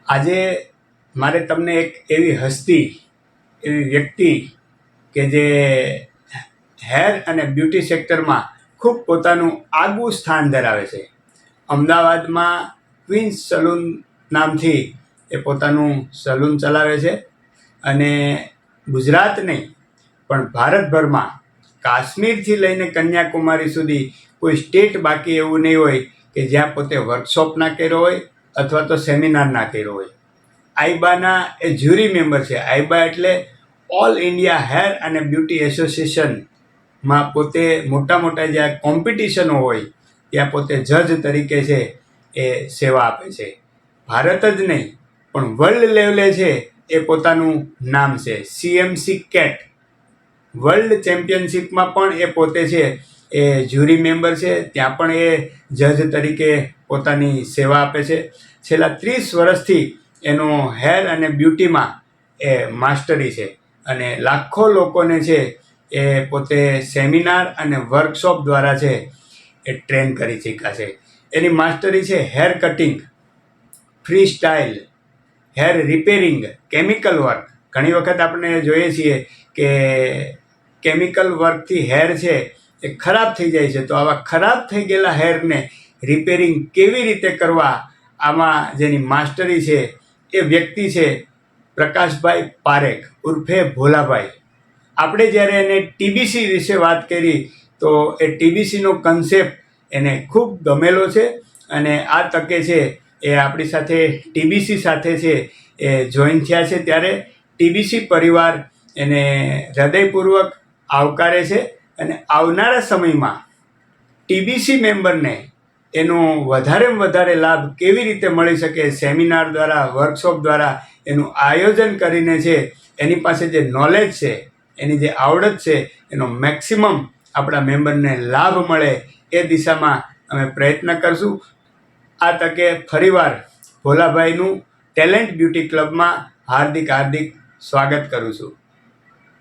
આજે મારે તમને એક એવી હસ્તી, એવી વ્યક્તિ કે જે હેર અને બ્યુટી સેક્ટરમાં ખૂબ પોતાનું આગવું સ્થાન ધરાવે છે. અમદાવાદમાં ક્વીન્સ સલૂન નામથી એ પોતાનું સલૂન ચલાવે છે અને ગુજરાત નહીં પણ ભારતભરમાં કાશ્મીરથી લઈને કન્યાકુમારી સુધી કોઈ સ્ટેટ બાકી એવું નહીં હોય કે જ્યાં પોતે વર્કશોપ ના કર્યો હોય અથવા તો સેમિનાર ના કર્યો હોય. આઈબાના એ જ્યુરી મેમ્બર છે. આઈબા એટલે ઓલ ઇન્ડિયા હેર અને બ્યુટી એસોસિએશનમાં પોતે મોટા મોટા જ્યાં કોમ્પિટિશનો હોય ત્યાં પોતે જજ તરીકે છે એ સેવા આપે છે. ભારત જ નહીં પણ વર્લ્ડ લેવલે છે એ પોતાનું નામ છે. CMC કેટ વર્લ્ડ ચેમ્પિયનશિપમાં પણ એ પોતે છે એ જ્યુરી મેમ્બર છે. ત્યાં પણ એ જજ તરીકે પોતાની સેવા આપે છે. છેલ્લા 30 વર્ષથી એનો હેર અને બ્યુટીમાં એ માસ્ટરી છે અને લાખો લોકોને છે એ પોતે સેમિનાર અને વર્કશોપ દ્વારા છે એ ટ્રેન કરી શક્યા છે. એની માસ્ટરી છે hair cutting, free style, hair repairing, chemical work. ઘણી વખત આપણે જોઈએ છીએ કે કેમિકલ વર્કથી હેર છે એ ખરાબ થઈ જાય છે. તો આવા ખરાબ થઈ ગયેલા હેરને રિપેરિંગ કેવી રીતે કરવા, આમાં જેની માસ્ટરી છે એ વ્યક્તિ છે પ્રકાશભાઈ પારેખ ઉર્ફે ભોલાભાઈ. આપણે જ્યારે એને TBC વિશે વાત કરી તો એ TBCનો કન્સેપ્ટ એને ખૂબ ગમેલો છે અને આ તકે છે એ આપણી સાથે TBC સાથે છે એ જોઈન થયા છે. ત્યારે TBC પરિવાર એને હૃદયપૂર્વક આવકારે છે અને આવનારા સમયમાં TBC મેમ્બરને એનો વધારેમાં વધારે લાભ કેવી રીતે મળી શકે, સેમિનાર દ્વારા, વર્કશોપ દ્વારા એનું આયોજન કરીને છે એની પાસે જે નોલેજ છે, એની જે આવડત છે એનો મેક્સિમમ આપણા મેમ્બરને લાભ મળે એ દિશામાં અમે પ્રયત્ન કરશું. આ તકે ફરીવાર ભોલાભાઈનું ટેલેન્ટ બ્યુટી ક્લબમાં હાર્દિક સ્વાગત કરું છું.